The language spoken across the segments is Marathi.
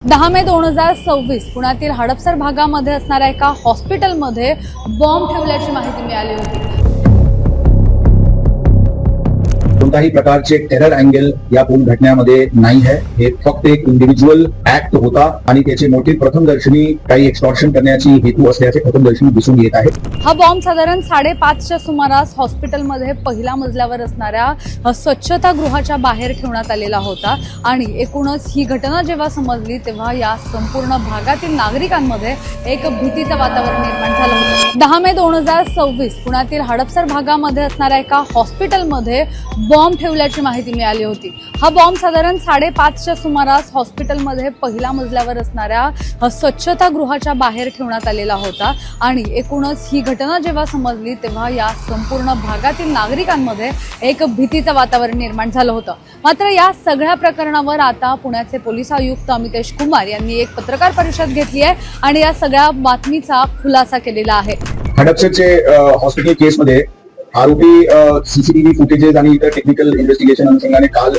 10 मे 2026 पुण्यातील हडपसर भागामध्ये असणाऱ्या एका हॉस्पिटलमध्ये बॉम्ब ठेवल्याची माहिती मिळाली होती। कोणत्याही प्रकारचे टेरर अँगल या पूर्ण घटनेमध्ये नाही है। हे फक्त एक इंडिव्हिज्युअल ऍक्ट होता आणि त्याचे मोटिव्ह प्रथमदर्शनी काही एक्सटॉर्शन करण्याची हेतू असल्याचे प्रथमदर्शनी दिसून येत आहे। हा बॉम्ब साधारण 5:30च्या सुमारास हॉस्पिटलमध्ये पहिल्या मजल्यावर असणाऱ्या स्वच्छतागृहाच्या बाहेर ठेवण्यात आलेला होता आणि एकूणच ही घटना जेव्हा समजली तेव्हा या संपूर्ण भागातील नागरिकांमध्ये एक भीतीचं वातावरण निर्माण झालं होतं। 10 मे 2026 पुण्यातील हडपसर भागामध्ये असणाऱ्या एका हॉस्पिटलमध्ये बॉम्ब ठेवल्याची माहिती मिळाली होती। हा बॉम्ब साधारण 5:30च्या सुमारास हॉस्पिटलमध्ये पहिल्या मजल्यावर असणाऱ्या स्वच्छतागृहाच्या बाहेर ठेवण्यात आलेला होता आणि एकूणच ही घटना जेव्हा समजली तेव्हा या संपूर्ण भागातील नागरिकांमध्ये एक भीतीचं वातावरण निर्माण झालं होतं। मात्र या सगळ्या प्रकरणावर आता पुण्याचे पोलीस आयुक्त अमितेश कुमार यांनी एक पत्रकार परिषद घेतली आहे आणि या सगळ्या बातमीचा खुलासा केलेला आहे। हडपसरचे हॉस्पिटल केसमध्ये आरोपी सीसीटीव्ही फुटेजेस आणि इतर टेक्निकल इन्व्हेस्टिगेशन अनुषंगाने काल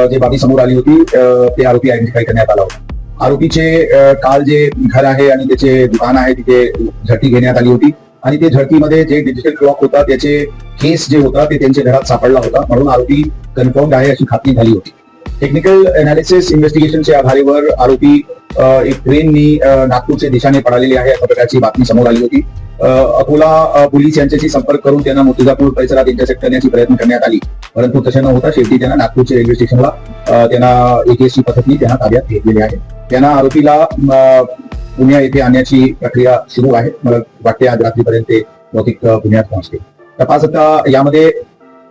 जे बाबी समोर आली होती ते आरोपी आयडेंटिफाय करण्यात आला होता। आरोपीचे काल जे घर आहे आणि त्याचे दुकान आहे तिथे झडती घेण्यात आली होती आणि ते झडतीमध्ये जे डिजिटल क्लॉक होता त्याचे केस जे होता ते त्यांच्या घरात सापडला होता, म्हणून आरोपी कन्फर्म्ड आहे अशी खात्री झाली होती। टेक्निकल अनालिसिस इन्व्हेस्टिगेशनच्या आधारावर आरोपी एक ट्रेननी नागपूरच्या दिशेने पळालेली आहे अशा प्रकारची बातमी समोर आली होती। अकोला पोलीस यांच्याशी संपर्क करून त्यांना मुर्तिजापूर परिसरात इंटरसेप्ट करण्याची प्रयत्न करण्यात आली, परंतु तसे न होता शेवटी त्यांना नागपूरच्या रेल्वे स्टेशनला त्यांना एटीएसची पथकनी त्यांना ताब्यात घेतलेले आहे। त्यांना आरोपीला पुण्या येथे आणण्याची प्रक्रिया सुरू आहे। मला वाटते आज रात्रीपर्यंत ते बहुतेक पुण्यात पोहोचते। तपास आता यामध्ये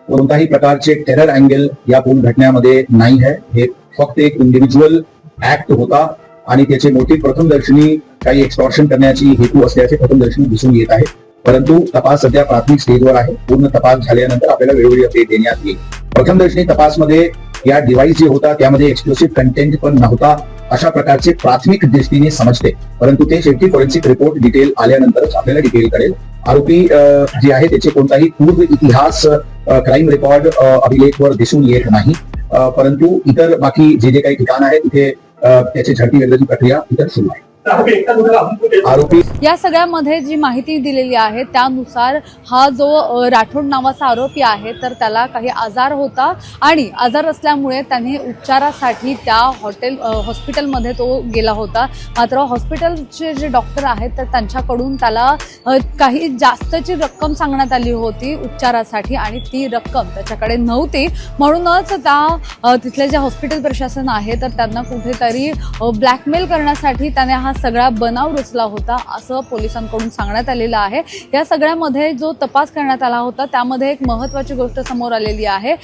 कोणत्याही प्रकारचे टेरर अँगल या पूर्ण घटनेमध्ये नाही है। हे फक्त एक इंडिव्हिज्युअल ऍक्ट होता आणि त्याचे मोटिव्ह प्रथमदर्शनी काही एक्सटॉर्शन करण्याची हेतू असल्याचे प्रथमदर्शनी दिसून येत आहे, परंतु तपास सध्या प्राथमिक स्टेजवर आहे। पूर्ण तपास झाल्यानंतर आपल्याला वेळोवेळी अपडेट देण्यात येईल। प्रथमदर्शनी तपासमध्ये या डिव्हाइस जे होता त्यामध्ये एक्सप्लोसिव्ह कंटेंट पण नव्हता अशा प्रकारचे प्राथमिक दृष्टीने समजते, परंतु ते शेवटी फॉरेन्सिक रिपोर्ट डिटेल आल्यानंतरच आपल्याला डिटेल कळेल। आरोपी जे आहे त्याचे कोणताही पूर्व इतिहास क्राईम रेकॉर्ड अभिलेखवर दिसून येत नाही, परंतु इतर बाकी जे काही ठिकाण आहे तिथे त्याची झडती घेण्याची प्रक्रिया इतर सुरू आहे। आरोपी या सगळ्यामध्ये जी माहिती दिलेली आहे त्यानुसार हा जो राठोड नावाचा आरोपी आहे तर त्याला काही आजार होता आणि आजार असल्यामुळे त्याने उपचारासाठी त्या हॉस्पिटलमध्ये तो गेला होता। मात्र हॉस्पिटलचे जे डॉक्टर आहेत तर त्यांच्याकडून त्याला काही जास्तची रक्कम सांगण्यात आली होती उपचारासाठी आणि ती रक्कम त्याच्याकडे नव्हती, म्हणूनच त्या तिथले जे हॉस्पिटल प्रशासन आहे तर त्यांना कुठेतरी ब्लॅकमेल करण्यासाठी त्याने हा सगळा बनाव रचला होता असं पोलिसांकडून सांगण्यात आलेलं आहे। या सगळ्यामध्ये जो तपास करण्यात आला होता त्यामध्ये एक महत्त्वाची गोष्ट समोर आलेली आहे,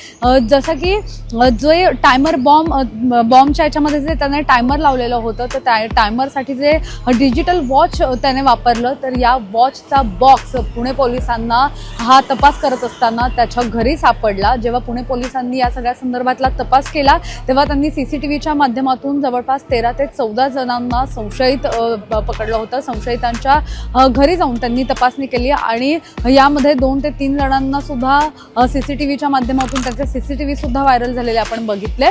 जसं की जो टायमर बॉम्बच्या याच्यामध्ये जे त्याने टायमर लावलेलं होतं तर त्या टायमरसाठी जे डिजिटल वॉच त्याने वापरलं तर या वॉचचा बॉक्स पुणे पोलिसांना हा तपास करत असताना त्याच्या घरी सापडला। जेव्हा पुणे पोलिसांनी या सगळ्या संदर्भातला तपास केला तेव्हा त्यांनी सीसीटीव्हीच्या माध्यमातून जवळपास 13 ते 14 जणांना संशयित पकडलं होतं। संशयितांच्या घरी जाऊन त्यांनी तपासणी केली आणि यामध्ये 2 ते 3 जणांना सुद्धा सीसीटीव्हीच्या माध्यमातून त्यांचे सीसीटीव्ही सुद्धा व्हायरल झालेले आपण बघितले।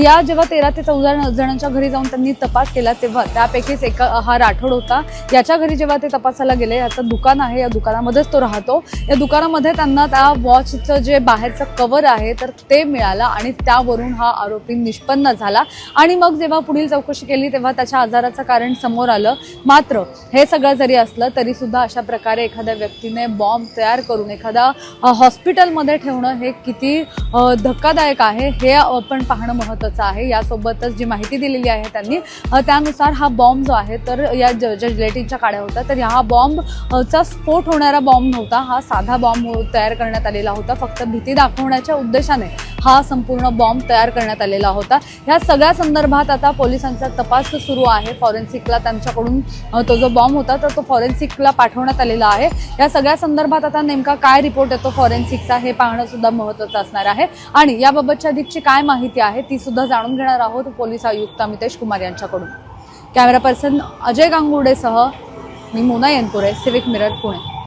या जेव्हा 13 ते 14 जणांच्या घरी जाऊन त्यांनी तपास केला तेव्हा त्यापैकीच एक हा राठोड होता। याच्या घरी जेव्हा ते तपासायला गेले, याचं दुकान आहे, या दुकानामध्येच तो राहतो। या दुकानामध्ये त्यांना त्या वॉचचं जे बाहेरचं कव्हर आहे तर ते मिळालं आणि त्यावरून हा आरोपी निष्पन्न झाला आणि मग जेव्हा पुढील चौकशी केली तेव्हा त्याच्या आजाराचं कारण समोर आलं। मात्र हे सगळं जरी असलं तरी सुद्धा अशा प्रकारे एखाद्या व्यक्तीने बॉम्ब तयार करून एखादा हॉस्पिटलमध्ये ठेवणं हे किती धक्कादायक आहे हे आपण पाहणं महत्त्वाचं आहे। यासोबतच जी माहिती दिलेली आहे त्यांनी त्यानुसार हा बॉम्ब जो आहे तर या जिलेटिनच्या काड्या होत्या तर हा बॉम्बचा स्फोट होणारा बॉम्ब नव्हता, हा साधा बॉम्ब तयार करण्यात आलेला होता। फक्त भीती दाखवण्याच्या उद्देशाने हा संपूर्ण बॉम्ब तयार करण्यात आलेला होता। या सगळ्या संदर्भात आता पोलिसांचा तपास सुरू आहे। फॉरेन्सिकला त्यांच्याकडून तो जो बॉम्ब होता तर तो फॉरेन्सिकला पाठवण्यात आलेला आहे। या सगळ्या संदर्भात आता नेमका काय रिपोर्ट येतो फॉरेन्सिकचा हे पाहणं सुद्धा महत्त्वाचं असणार आहे आणि याबाबतची अधिकची काय माहिती आहे ती सुद्धा जाणून घेणार आहोत पोलीस आयुक्त अमितेश कुमार यांच्याकडून। कॅमेरा पर्सन अजय गांगुर्डेसह मी मोना येनपुरे, सिविक मिरर, पुणे।